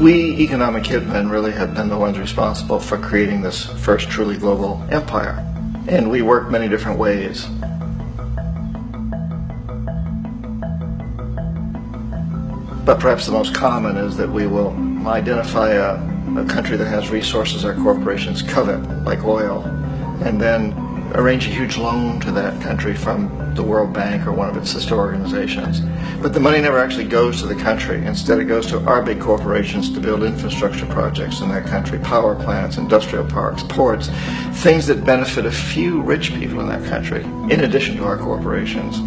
We economic hitmen really have been the ones responsible for creating this first truly global empire. And we work many different ways. But perhaps the most common is that we will identify a country that has resources our corporations covet, like oil, and then arrange a huge loan to that country from the World Bank or one of its sister organizations. But the money never actually goes to the country. Instead, it goes to our big corporations to build infrastructure projects in that country, power plants, industrial parks, ports, things that benefit a few rich people in that country, in addition to our corporations,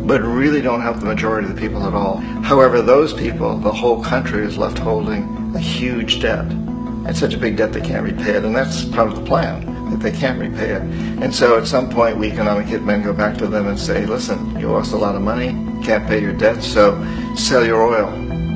but really don't help the majority of the people at all. However, those people, the whole country is left holding a huge debt. It's such a big debt they can't repay it, and that's part of the plan, that they can't repay it. And so at some point, we economic hitmen go back to them and say, listen, you owe us a lot of money, can't pay your debt, so sell your oil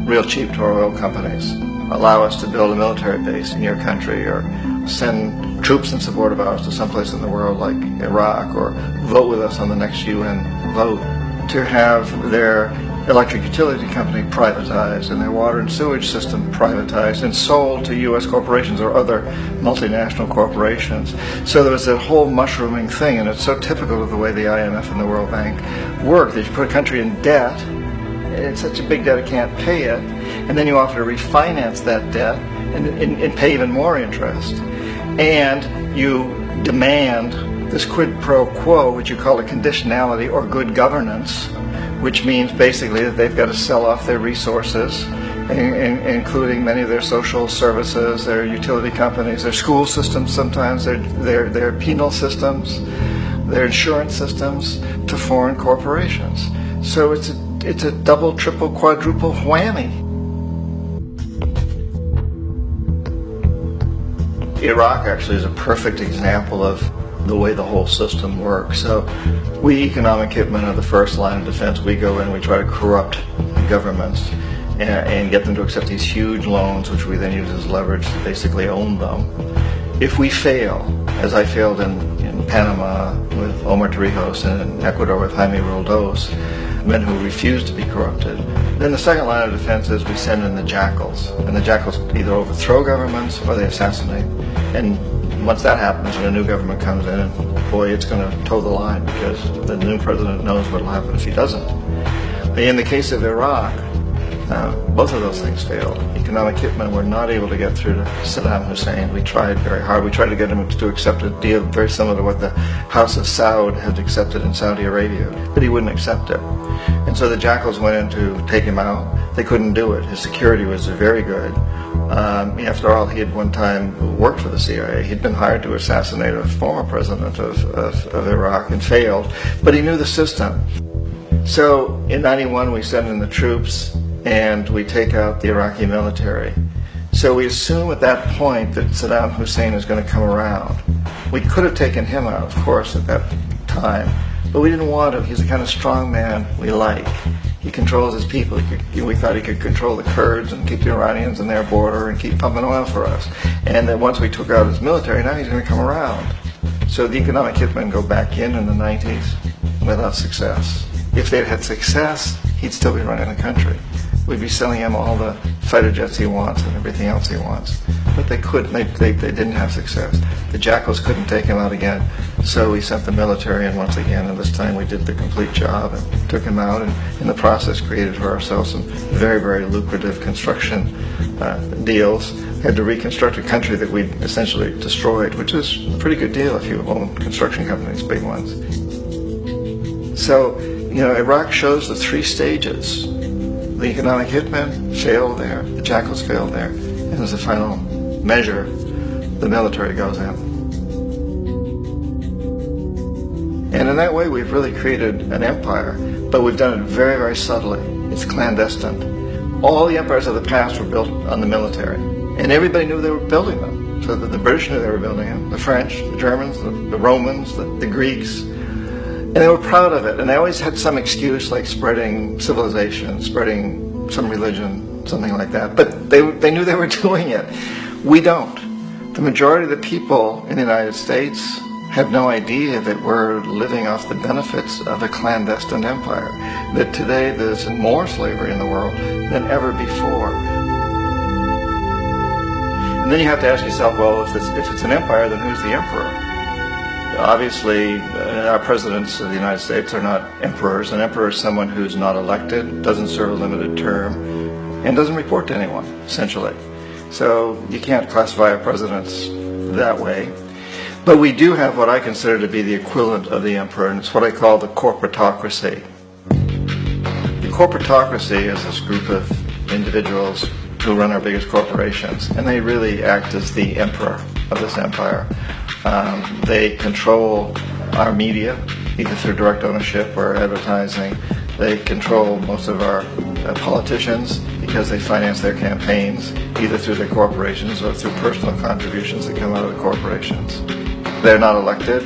real cheap to our oil companies. Allow us to build a military base in your country, or send troops in support of ours to someplace in the world like Iraq, or vote with us on the next UN vote, to have their electric utility company privatized and their water and sewage system privatized and sold to U.S. corporations or other multinational corporations. So there was that whole mushrooming thing, and it's so typical of the way the IMF and the World Bank work, that you put a country in debt, it's such a big debt it can't pay it, and then you offer to refinance that debt and pay even more interest. And you demand this quid pro quo, which you call a conditionality or good governance, which means basically that they've got to sell off their resources, including many of their social services, their utility companies, their school systems sometimes, their penal systems, their insurance systems, to foreign corporations. So it's a double, triple, quadruple whammy. Iraq actually is a perfect example of the way the whole system works. So we economic hitmen are the first line of defense. We go in, we try to corrupt governments and get them to accept these huge loans, which we then use as leverage to basically own them. If we fail, as I failed in Panama with Omar Torrijos and in Ecuador with Jaime Roldos, men who refuse to be corrupted, then the second line of defense is we send in the jackals. And the jackals either overthrow governments or they assassinate. And once that happens, when a new government comes in, and boy, it's going to toe the line, because the new president knows what will happen if he doesn't. In the case of Iraq, both of those things failed. Economic hitmen were not able to get through to Saddam Hussein. We tried very hard. We tried to get him to accept a deal very similar to what the House of Saud had accepted in Saudi Arabia, but he wouldn't accept it. And so the jackals went in to take him out. They couldn't do it. His security was very good. After all, he had one time worked for the CIA. He'd been hired to assassinate a former president of Iraq and failed, but he knew the system. So in '91, we send in the troops and we take out the Iraqi military. So we assume at that point that Saddam Hussein is going to come around. We could have taken him out, of course, at that time, but we didn't want him. He's the kind of strong man we like. He controls his people. We thought he could control the Kurds and keep the Iranians in their border and keep pumping oil for us. And then once we took out his military, now he's going to come around. So the economic hitmen go back in the 90s without success. If they'd had success, he'd still be running the country. We'd be selling him all the fighter jets he wants and everything else he wants. But they couldn't. They didn't have success. The jackals couldn't take him out again. So we sent the military in once again, and this time we did the complete job and took him out, and in the process created for ourselves some very, very lucrative construction deals. Had to reconstruct a country that we'd essentially destroyed, which is a pretty good deal if you own construction companies, big ones. So, Iraq shows the three stages. The economic hitmen failed there, the jackals failed there, and as a final measure, the military goes in. And in that way, we've really created an empire, but we've done it very, very subtly. It's clandestine. All the empires of the past were built on the military, and everybody knew they were building them. So that the British knew they were building them, the French, the Germans, the Romans, the Greeks. And they were proud of it, and they always had some excuse, like spreading civilization, spreading some religion, something like that. But they knew they were doing it. We don't. The majority of the people in the United States have no idea that we're living off the benefits of a clandestine empire. That today there's more slavery in the world than ever before. And then you have to ask yourself, well, if it's an empire, then who's the emperor? Obviously, our presidents of the United States are not emperors. An emperor is someone who's not elected, doesn't serve a limited term, and doesn't report to anyone, essentially. So you can't classify our presidents that way. But we do have what I consider to be the equivalent of the emperor, and it's what I call the corporatocracy. The corporatocracy is this group of individuals who run our biggest corporations, and they really act as the emperor of this empire. They control our media, either through direct ownership or advertising. They control most of our politicians because they finance their campaigns, either through their corporations or through personal contributions that come out of the corporations. They're not elected,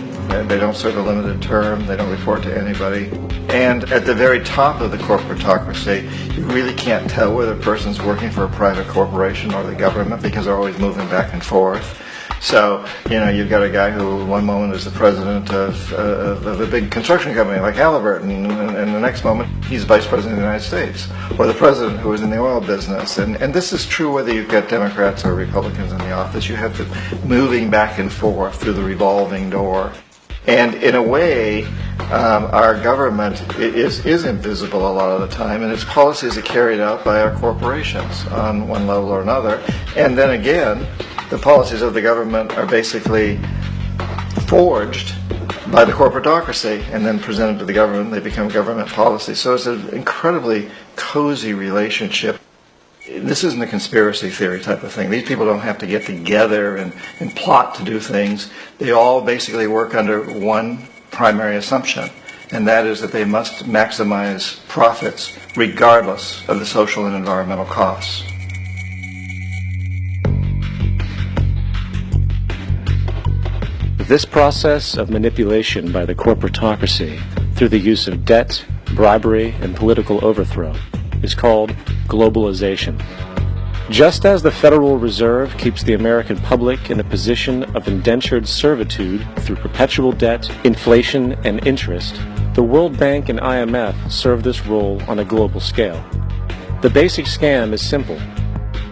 they don't serve a limited term, they don't report to anybody. And at the very top of the corporatocracy, you really can't tell whether a person's working for a private corporation or the government because they're always moving back and forth. So, you've got a guy who one moment is the president of a big construction company like Halliburton, and the next moment he's vice president of the United States, or the president who is in the oil business. And this is true whether you've got Democrats or Republicans in the office. You have to moving back and forth through the revolving door. And in a way, our government is invisible a lot of the time, and its policies are carried out by our corporations on one level or another. And then again, the policies of the government are basically forged by the corporatocracy and then presented to the government. They become government policy. So it's an incredibly cozy relationship. This isn't a conspiracy theory type of thing. These people don't have to get together and plot to do things. They all basically work under one primary assumption, and that is that they must maximize profits regardless of the social and environmental costs. This process of manipulation by the corporatocracy through the use of debt, bribery, and political overthrow is called globalization. Just as the Federal Reserve keeps the American public in a position of indentured servitude through perpetual debt, inflation, and interest, the World Bank and IMF serve this role on a global scale. The basic scam is simple.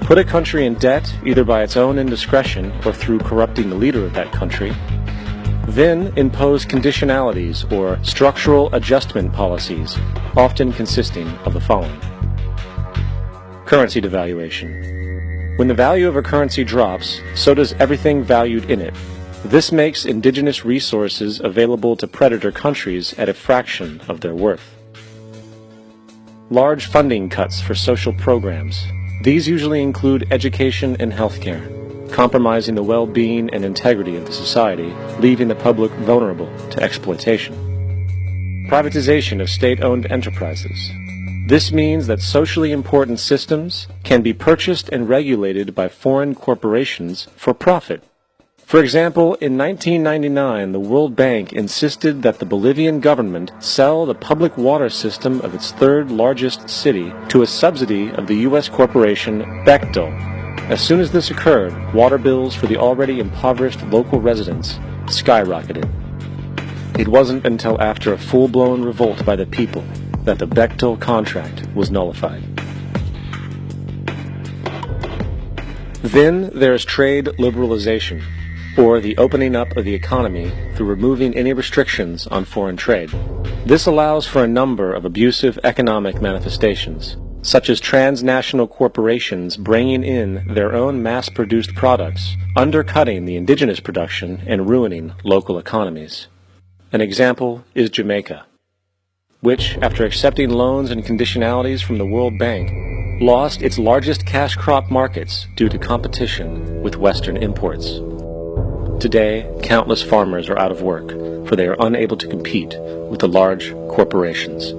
Put a country in debt either by its own indiscretion or through corrupting the leader of that country. Then impose conditionalities or structural adjustment policies, often consisting of the following. Currency devaluation. When the value of a currency drops, so does everything valued in it. This makes indigenous resources available to predator countries at a fraction of their worth. Large funding cuts for social programs. These usually include education and healthcare, compromising the well-being and integrity of the society, leaving the public vulnerable to exploitation. Privatization of state-owned enterprises. This means that socially important systems can be purchased and regulated by foreign corporations for profit. For example, in 1999, the World Bank insisted that the Bolivian government sell the public water system of its third largest city to a subsidy of the U.S. corporation Bechtel. As soon as this occurred, water bills for the already impoverished local residents skyrocketed. It wasn't until after a full-blown revolt by the people that the Bechtel contract was nullified. Then there's trade liberalization, or the opening up of the economy through removing any restrictions on foreign trade. This allows for a number of abusive economic manifestations, such as transnational corporations bringing in their own mass-produced products, undercutting the indigenous production and ruining local economies. An example is Jamaica, which, after accepting loans and conditionalities from the World Bank, lost its largest cash crop markets due to competition with Western imports. Today, countless farmers are out of work, for they are unable to compete with the large corporations.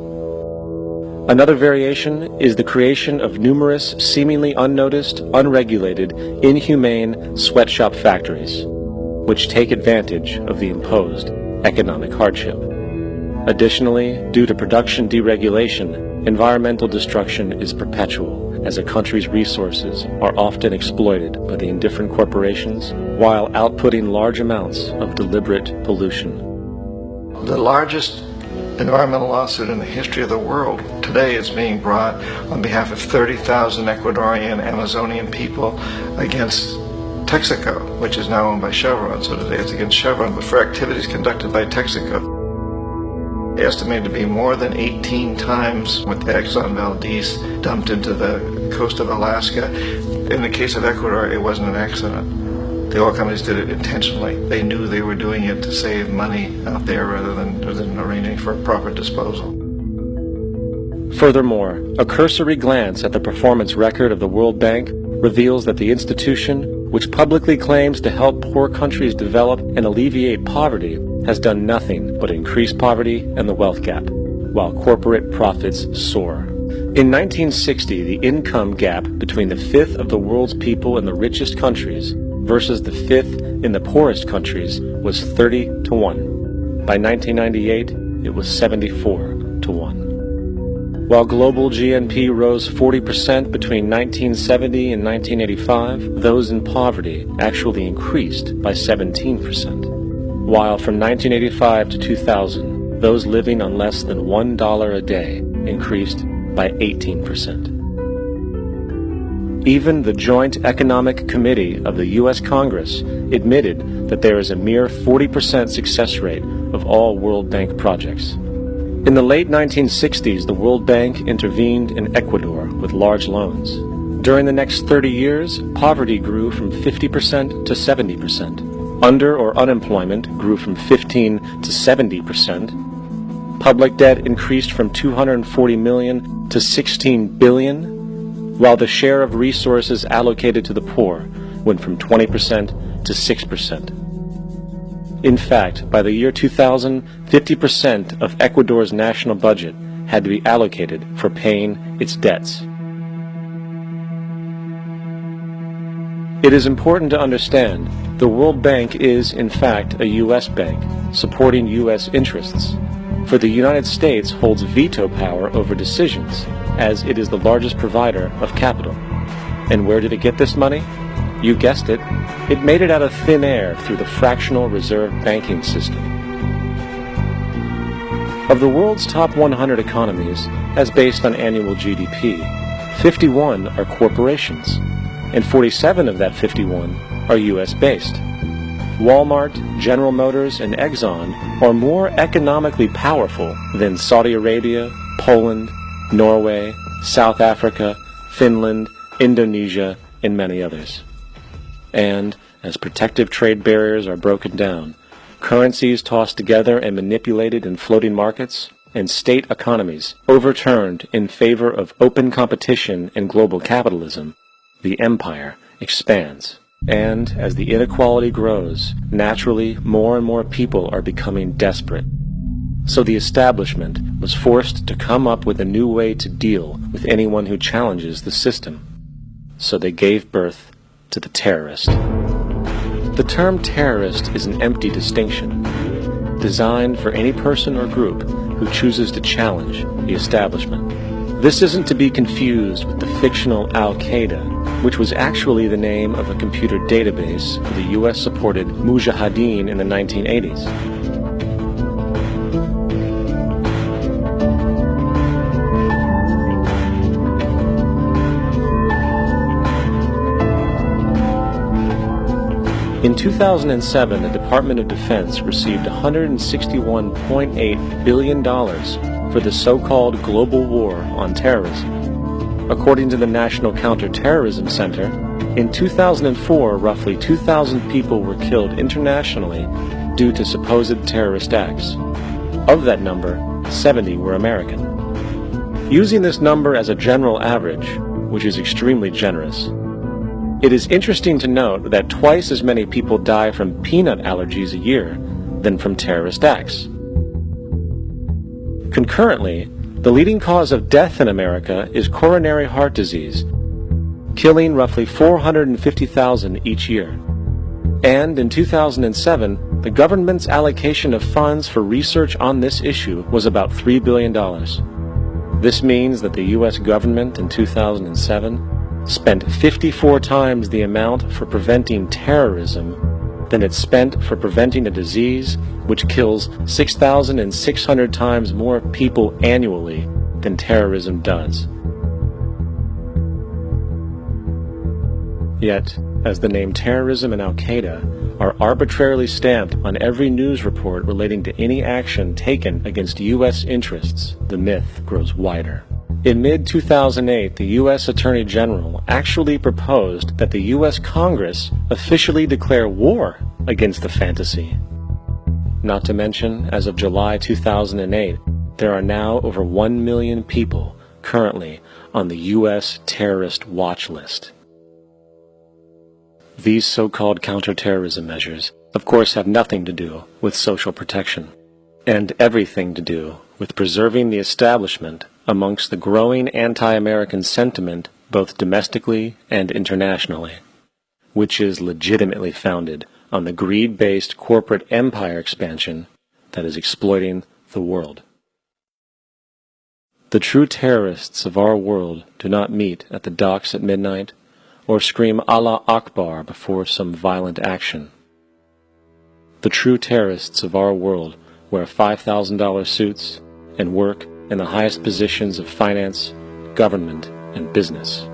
Another variation is the creation of numerous seemingly unnoticed, unregulated, inhumane sweatshop factories, which take advantage of the imposed economic hardship. Additionally, due to production deregulation, environmental destruction is perpetual, as a country's resources are often exploited by the indifferent corporations while outputting large amounts of deliberate pollution. The largest environmental lawsuit in the history of the world today is being brought on behalf of 30,000 Ecuadorian Amazonian people against Texaco, which is now owned by Chevron. So today it's against Chevron, but for activities conducted by Texaco. Estimated to be more than 18 times what the Exxon Valdez dumped into the coast of Alaska. In the case of Ecuador, it wasn't an accident. The oil companies did it intentionally. They knew they were doing it to save money out there rather than arranging for proper disposal. Furthermore, a cursory glance at the performance record of the World Bank reveals that the institution, which publicly claims to help poor countries develop and alleviate poverty, has done nothing but increase poverty and the wealth gap, while corporate profits soar. In 1960, the income gap between the fifth of the world's people in the richest countries versus the fifth in the poorest countries was 30 to 1. By 1998, it was 74 to 1. While global GNP rose 40% between 1970 and 1985, those in poverty actually increased by 17%. While from 1985 to 2000, those living on less than $1 a day increased by 18%. Even the Joint Economic Committee of the U.S. Congress admitted that there is a mere 40% success rate of all World Bank projects. In the late 1960s, the World Bank intervened in Ecuador with large loans. During the next 30 years, poverty grew from 50% to 70%. Under or unemployment grew from 15 to 70%. Public debt increased from 240 million to 16 billion, while the share of resources allocated to the poor went from 20% to 6%. In fact, by the year 2000, 50% of Ecuador's national budget had to be allocated for paying its debts. It is important to understand the World Bank is, in fact, a U.S. bank, supporting U.S. interests. For the United States holds veto power over decisions, as it is the largest provider of capital. And where did it get this money? You guessed it. It made it out of thin air through the fractional reserve banking system. Of the world's top 100 economies, as based on annual GDP, 51 are corporations, and 47 of that 51 are U.S.-based. Walmart, General Motors, and Exxon are more economically powerful than Saudi Arabia, Poland, Norway, South Africa, Finland, Indonesia, and many others. And, as protective trade barriers are broken down, currencies tossed together and manipulated in floating markets, and state economies overturned in favor of open competition and global capitalism, the empire expands. And as the inequality grows, naturally more and more people are becoming desperate. So the establishment was forced to come up with a new way to deal with anyone who challenges the system. So they gave birth to the terrorist. The term terrorist is an empty distinction, designed for any person or group who chooses to challenge the establishment. This isn't to be confused with the fictional Al-Qaeda, which was actually the name of a computer database for the U.S.-supported Mujahideen in the 1980s. In 2007, the Department of Defense received $161.8 billion for the so-called global war on terrorism. According to the National Counterterrorism Center, in 2004, roughly 2,000 people were killed internationally due to supposed terrorist acts. Of that number, 70 were American. Using this number as a general average, which is extremely generous, it is interesting to note that twice as many people die from peanut allergies a year than from terrorist acts. Concurrently, the leading cause of death in America is coronary heart disease, killing roughly 450,000 each year. And in 2007, the government's allocation of funds for research on this issue was about $3 billion. This means that the U.S. government in 2007 spent 54 times the amount for preventing terrorism than it spent for preventing a disease which kills 6,600 times more people annually than terrorism does. Yet, as the name terrorism and Al-Qaeda are arbitrarily stamped on every news report relating to any action taken against U.S. interests, the myth grows wider. In mid-2008, the U.S. Attorney General actually proposed that the U.S. Congress officially declare war against the fantasy. Not to mention, as of July 2008, there are now over 1 million people currently on the U.S. terrorist watch list. These so-called counterterrorism measures, of course, have nothing to do with social protection, and everything to do with preserving the establishment amongst the growing anti-American sentiment both domestically and internationally, which is legitimately founded on the greed-based corporate empire expansion that is exploiting the world. The true terrorists of our world do not meet at the docks at midnight or scream Allah Akbar before some violent action. The true terrorists of our world wear $5,000 suits and work in the highest positions of finance, government, and business.